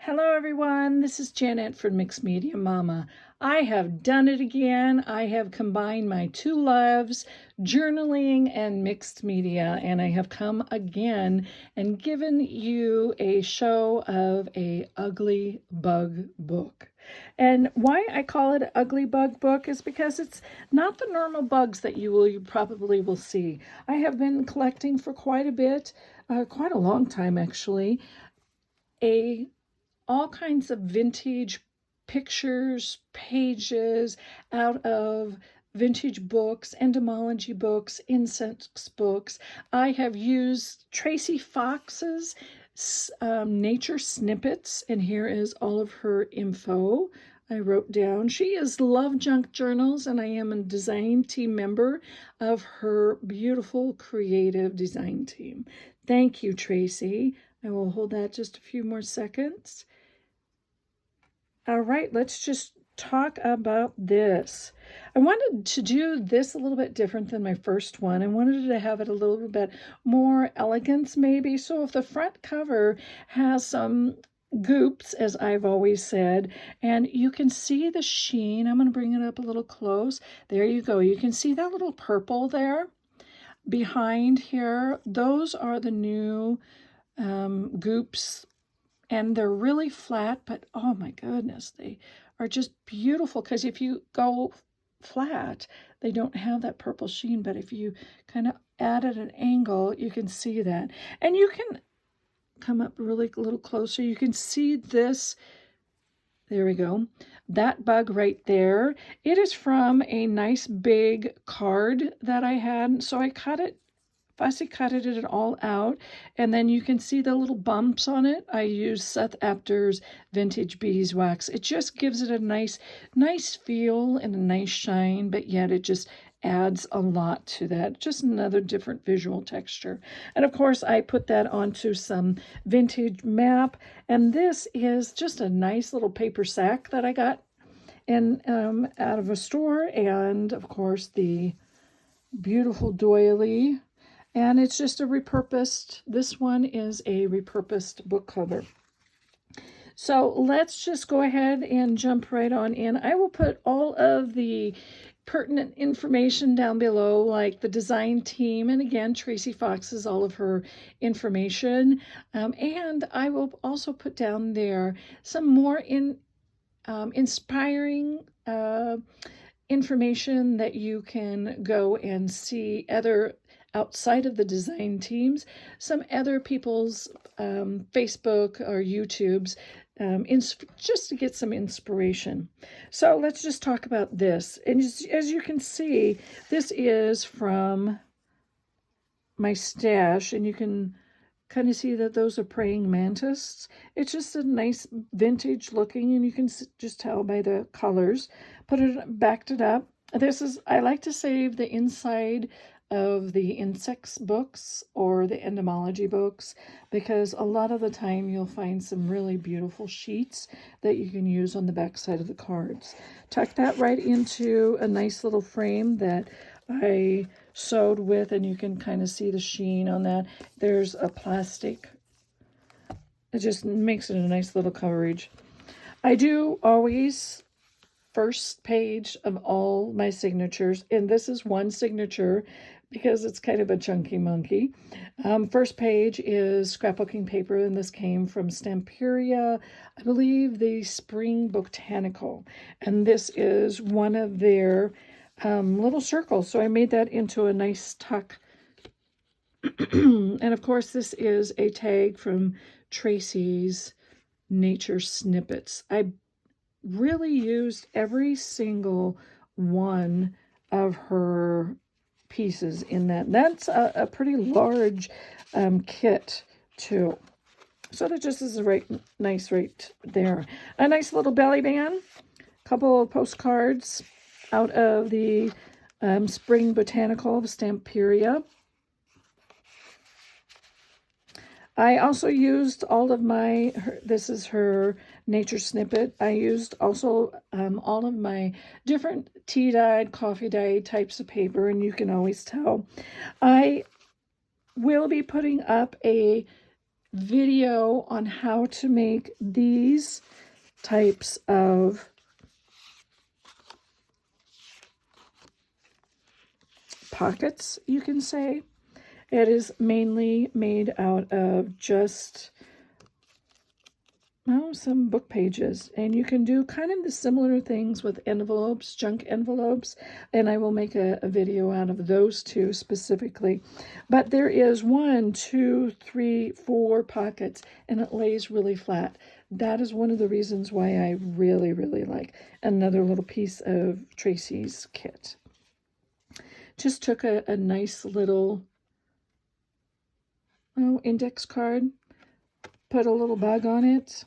Hello everyone, this is Janet from Mixed Media Mama. I have done it again. I have combined my two loves, journaling and mixed media, and I have come again and given you a show of a ugly bug book. And why I call it ugly bug book is because it's not the normal bugs that you probably will see. I have been collecting for quite a bit, quite a long time actually, all kinds of vintage pictures, pages out of vintage books, entomology books, insects books. I have used Tracie Fox's nature snippets, and here is all of her info. I wrote down. She is LoveJunkJournals, and I am a design team member of her beautiful creative design team. Thank you, Tracie. I will hold that just a few more seconds. All right, let's just talk about this. I wanted to do this a little bit different than my first one. I wanted to have it a little bit more elegance maybe. So if the front cover has some goops, as I've always said, and you can see the sheen. I'm going to bring it up a little close. There you go. You can see that little purple there behind here. Those are the new goops. And they're really flat, but oh my goodness, they are just beautiful, because if you go flat, they don't have that purple sheen, but if you kind of add at an angle, you can see that. And you can come up really a little closer. You can see this. There we go. That bug right there. It is from a nice big card that I had, so I cut it. Fussy cutted it all out, and then you can see the little bumps on it. I use Seth Apter's vintage beeswax. It just gives it a nice feel and a nice shine, but yet it just adds a lot to that. Just another different visual texture. And of course, I put that onto some vintage map, and this is just a nice little paper sack that I got in out of a store, and of course the beautiful doily. And it's just a repurposed, this one is a repurposed book cover. So let's just go ahead and jump right on in. I will put all of the pertinent information down below, like the design team, and again, Tracie Fox is all of her information. And I will also put down there some more inspiring information that you can go and see outside of the design teams, some other people's Facebook or YouTubes, just to get some inspiration. So let's just talk about this. And as you can see, this is from my stash, and you can kind of see that those are praying mantis. It's just a nice vintage looking, and you can just tell by the colors. Backed it up. I like to save the inside of the insects books or the entomology books, because a lot of the time you'll find some really beautiful sheets that you can use on the back side of the cards. Tuck that right into a nice little frame that I sewed with, and you can kind of see the sheen on that. There's a plastic. It just makes it a nice little coverage. I do always first page of all my signatures, and this is one signature because it's kind of a chunky monkey. First page is scrapbooking paper, and this came from Stamperia, I believe the Spring Botanical, and this is one of their little circles, so I made that into a nice tuck. And of course, this is a tag from Tracie's Nature Snippets. I really used every single one of her pieces in that. That's a pretty large kit too. So that just is nice right there. A nice little belly band, a couple of postcards out of the Spring Botanical of Stamperia. I also used all of this is her nature snippet. I used also all of my different tea dyed, coffee dyed types of paper, and you can always tell. I will be putting up a video on how to make these types of pockets, you can say. It is mainly made out of just some book pages, and you can do kind of the similar things with envelopes, junk envelopes, and I will make a video out of those two specifically. But there is 1, 2, 3, 4 pockets, and it lays really flat. That is one of the reasons why I really, really like another little piece of Tracie's kit. Just took a nice little index card, put a little bug on it,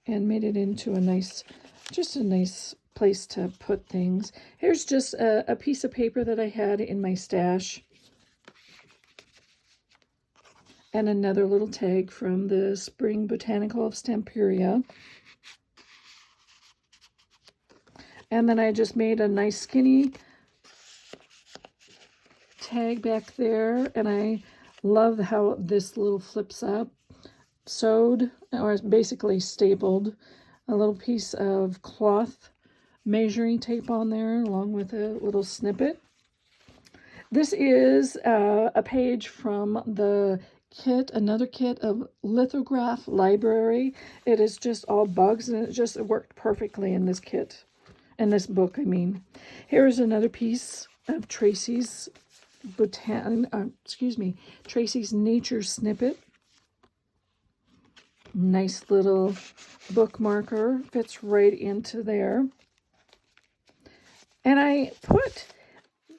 and made it into a nice place to put things. Here's just a piece of paper that I had in my stash, and another little tag from the Spring Botanical of Stamperia. And then I just made a nice skinny tag back there, and I love how this little flips up. Sewed, or basically stapled, a little piece of cloth measuring tape on there along with a little snippet. This is a page from the kit, another kit of Lithograph Library. It is just all bugs, and it worked perfectly in this kit, in this book, I mean. Here's another piece of Tracie's Tracie's Nature Snippet. Nice little bookmarker, fits right into there. And I put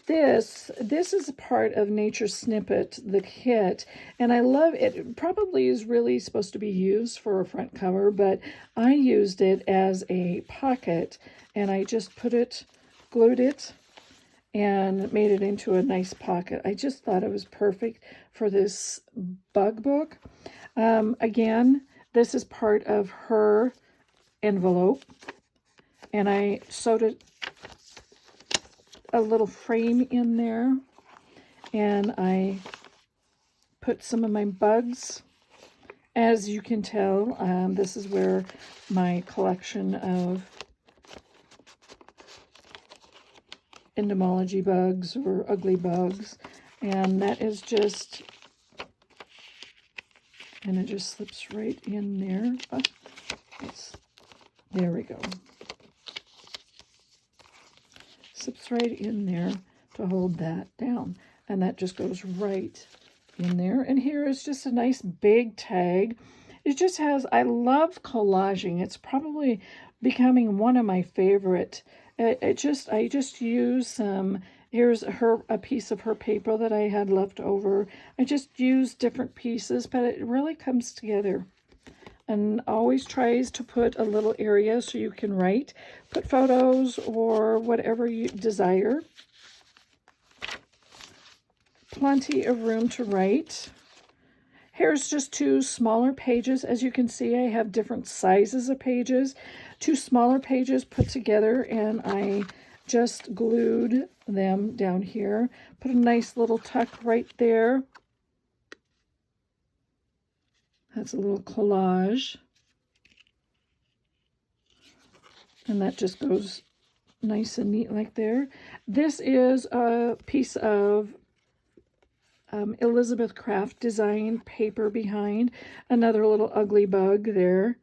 this is a part of Nature Snippet, the kit, and I love it. It probably is really supposed to be used for a front cover, but I used it as a pocket, and I just glued it, and made it into a nice pocket. I just thought it was perfect for this bug book. Again, this is part of her envelope, and I sewed a little frame in there, and I put some of my bugs. As you can tell, this is where my collection of entomology bugs or ugly bugs, and that is just, and it just slips right in there. There we go. Slips right in there to hold that down, and that just goes right in there. And here is just a nice big tag. It just has, I love collaging. It's probably becoming one of my favorite. I just use some, here's a piece of her paper that I had left over. I just use different pieces, but it really comes together. And always tries to put a little area so you can write, put photos or whatever you desire. Plenty of room to write. Here's just 2 smaller pages. As you can see, I have different sizes of pages. 2 smaller pages put together, and I just glued them down here. Put a nice little tuck right there. That's a little collage. And that just goes nice and neat like there. This is a piece of Elizabeth Craft design paper behind. Another little ugly bug there.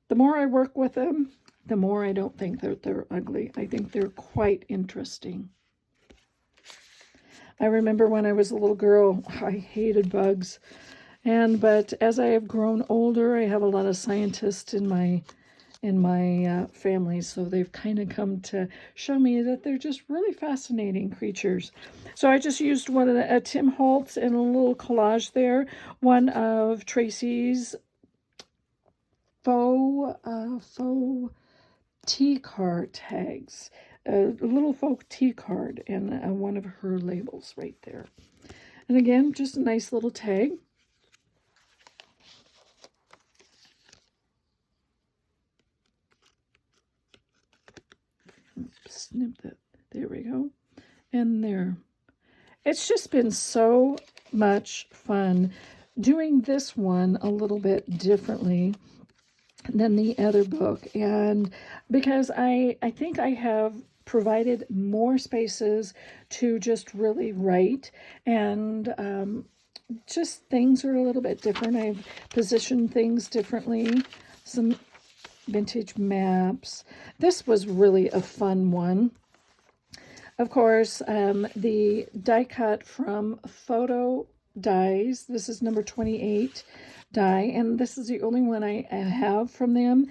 The more I work with them, the more I don't think that they're ugly. I think they're quite interesting. I remember when I was a little girl, I hated bugs. But as I have grown older, I have a lot of scientists in my family, so they've kind of come to show me that they're just really fascinating creatures. So I just used one of a Tim Holtz and a little collage there, one of Tracie's faux tea card tags, a little faux tea card, and one of her labels right there. And again, just a nice little tag. Snip that. There we go. And there. It's just been so much fun doing this one a little bit differently than the other book, and because I think I have provided more spaces to just really write, and just things are a little bit different. I've positioned things differently, some vintage maps. This was really a fun one. Of course, the die cut from Photo Dies. This is number 28 die, and this is the only one I have from them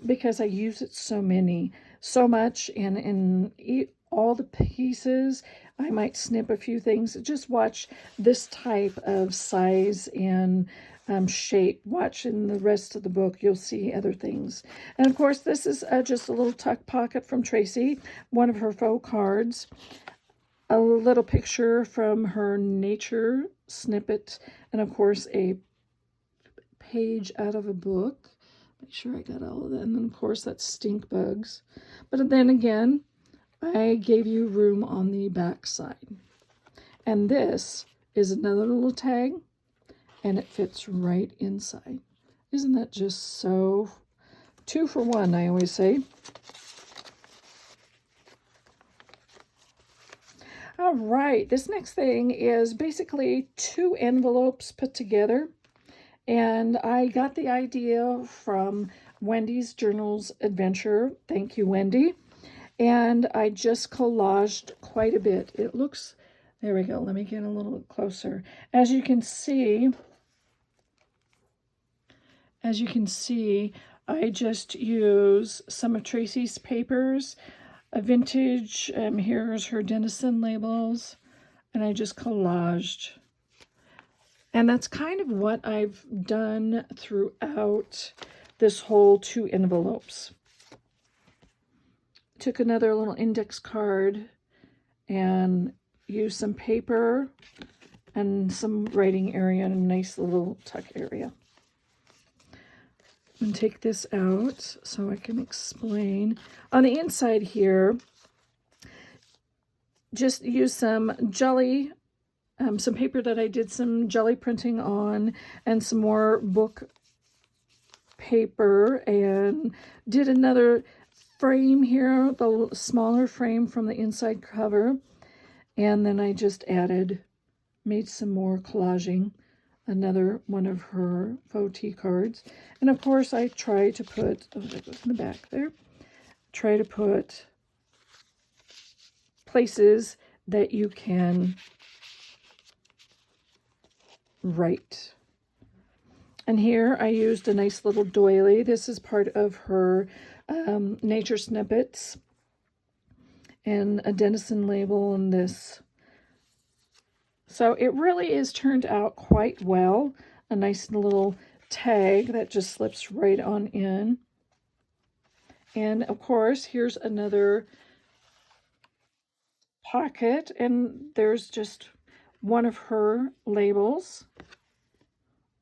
because I use it so much, and in all the pieces, I might snip a few things. Just watch this type of size and shape. Watch in the rest of the book, you'll see other things. And of course, this is just a little tuck pocket from Tracie, one of her faux cards. A little picture from her nature snippet, and of course a page out of a book. Make sure I got all of that. And then of course that's stink bugs. But then again, I gave you room on the back side. And this is another little tag, and it fits right inside. Isn't that just so 2 for 1, I always say. All right, this next thing is basically 2 envelopes put together. And I got the idea from Wendy's Journals Adventure. Thank you, Wendy. And I just collaged quite a bit. It looks, there we go. Let me get a little closer. As you can see, I just use some of Tracie's papers, a vintage, here's her Denizen labels, and I just collaged. And that's kind of what I've done throughout this whole 2 envelopes. Took another little index card and used some paper and some writing area and a nice little tuck area. And take this out so I can explain. On the inside here, just use some jelly, some paper that I did some jelly printing on, and some more book paper, and did another frame here, the smaller frame from the inside cover, and then I just made some more collaging, another one of her faux tea cards. And of course I try to put, oh, that goes in the back there, try to put places that you can write. And here I used a nice little doily. This is part of her nature snippets, and a Denizen label in this. So it really is turned out quite well. A nice little tag that just slips right on in. And of course, here's another pocket, and there's just one of her labels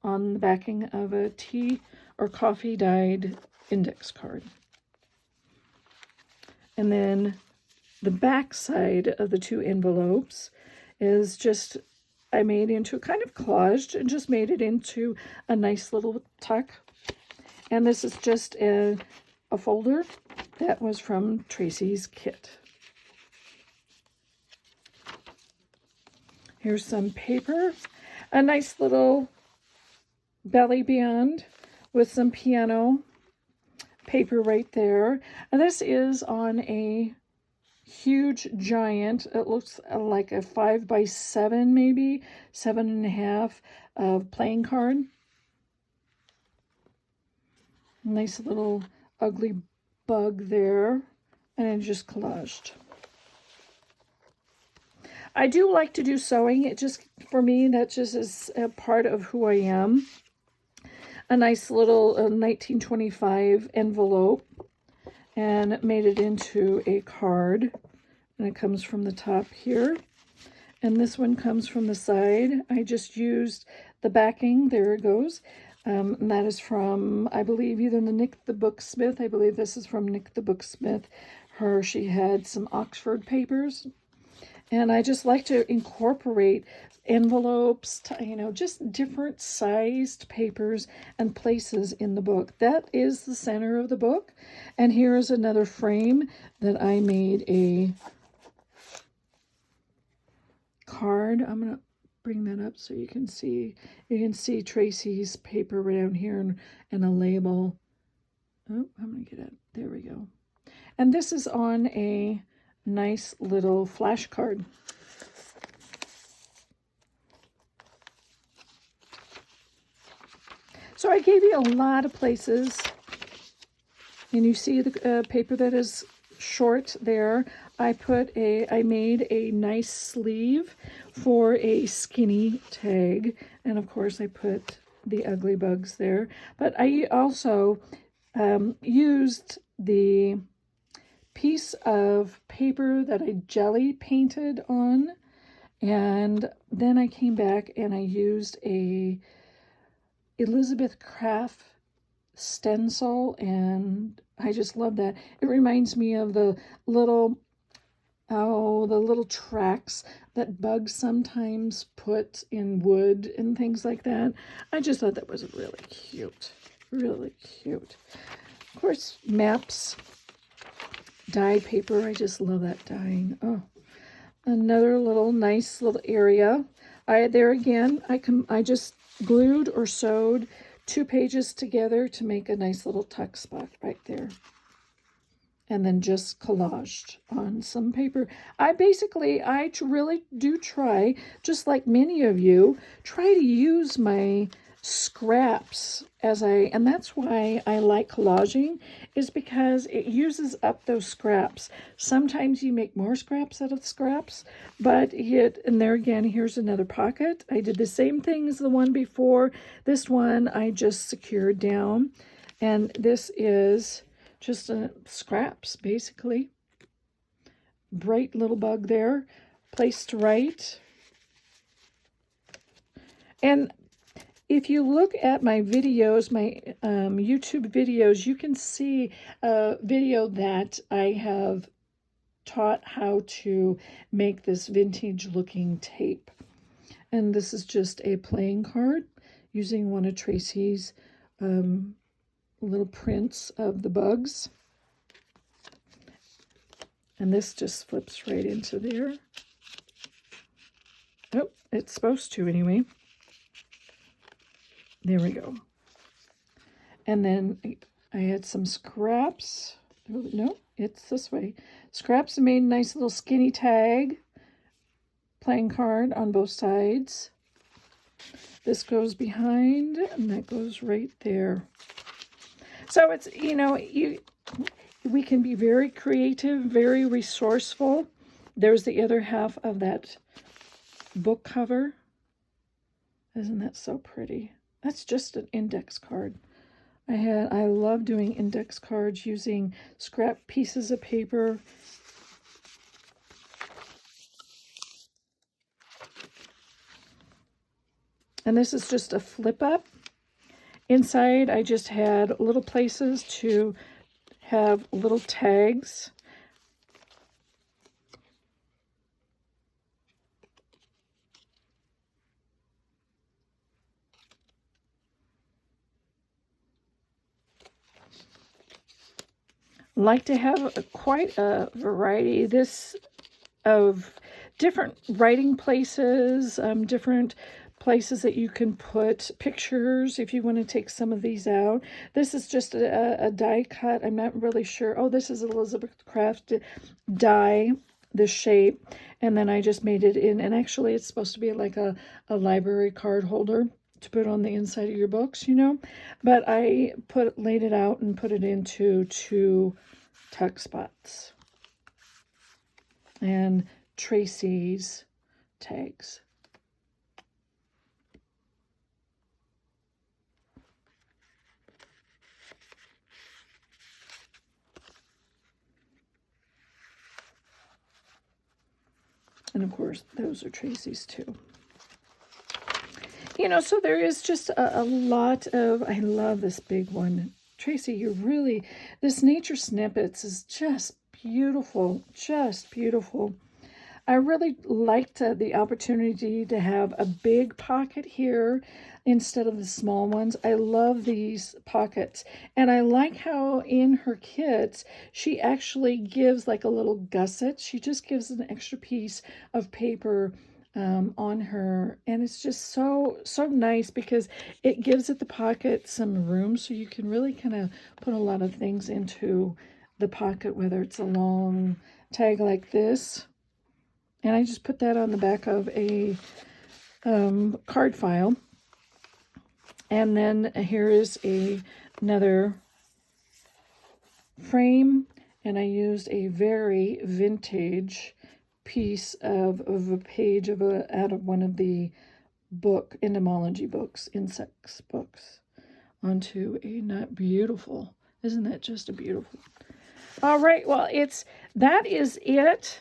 on the backing of a tea or coffee dyed index card. And then the back side of the 2 envelopes is just, I made into kind of collaged and just made it into a nice little tuck. And this is just a folder that was from Tracie's kit. Here's some paper, a nice little belly band with some piano paper right there. And this is on a huge giant, it looks like a 5x7, maybe 7.5 of playing card. Nice little ugly bug there, and I just collaged. I do like to do sewing. It just, for me, that just is a part of who I am. A nice little 1925 envelope, and made it into a card. And it comes from the top here. And this one comes from the side. I just used the backing. There it goes. And that is from, I believe, either the Nick the Booksmith. I believe this is from Nick the Booksmith. She had some Oxford papers. And I just like to incorporate envelopes, just different sized papers and places in the book. That is the center of the book. And here is another frame that I made a card. I'm going to bring that up so you can see. You can see Tracie's paper down here and a label. Oh, I'm going to get it. There we go. And this is on a nice little flashcard. So I gave you a lot of places. And you see the paper that is short there. I made a nice sleeve for a skinny tag. And of course I put the ugly bugs there. But I also used the piece of paper that I jelly painted on, and then I came back and I used a Elizabeth Craft stencil, and I just love that. It reminds me of the little tracks that bugs sometimes put in wood and things like that. I just thought that was really cute. Really cute. Of course, maps, dye paper. I just love that dyeing. Oh, another nice little area. There again, I just glued or sewed 2 pages together to make a nice little tuck spot right there. And then just collaged on some paper. I really do try, just like many of you, try to use my scraps and that's why I like collaging, is because it uses up those scraps. Sometimes you make more scraps out of scraps, and there again, here's another pocket. I did the same thing as the one before. This one I just secured down, and this is just scraps, basically. Bright little bug there, placed right. And if you look at my videos, my YouTube videos, you can see a video that I have taught how to make this vintage looking tape. And this is just a playing card using one of Tracie's little prints of the bugs. And this just flips right into there. Oh, it's supposed to anyway. There we go. And then I had some scraps. Oh, no, it's this way. Scraps made a nice little skinny tag. Playing card on both sides. This goes behind, and that goes right there. So it's, we can be very creative, very resourceful. There's the other half of that book cover. Isn't that so pretty? That's just an index card. I love doing index cards using scrap pieces of paper. And this is just a flip up. Inside, I just had little places to have little tags. Like to have quite a variety of different writing places, different places that you can put pictures if you want to take some of these out. This is just a die cut. I'm not really sure. Oh, this is Elizabeth Craft die, the shape. And then I just made it in. And actually, it's supposed to be like a library card holder to put on the inside of your books, But I laid it out and put it into 2 tuck spots. And Tracie's tags. And of course, those are Tracie's too. So there is just a lot of, I love this big one. Tracie, this Nature Snippets is just beautiful, just beautiful. I really liked the opportunity to have a big pocket here instead of the small ones. I love these pockets, and I like how in her kits she actually gives like a little gusset. She just gives an extra piece of paper on her, and it's just so nice because it gives it the pocket some room, so you can really kind of put a lot of things into the pocket, whether it's a long tag like this. And I just put that on the back of a card file. And then here is another frame, and I used a very vintage piece of a page out of one of the entomology books, insects books, onto a not beautiful. Isn't that just a beautiful? All right, well, that is it.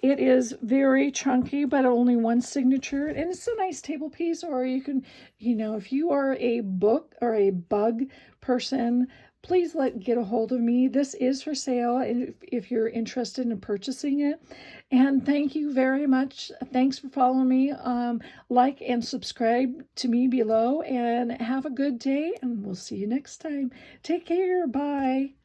It is very chunky, but only one signature, and it's a nice table piece. Or you can, if you are a book or a bug person, please get a hold of me. This is for sale if you're interested in purchasing it. And thank you very much. Thanks for following me. Like and subscribe to me below, and have a good day, and we'll see you next time. Take care. Bye.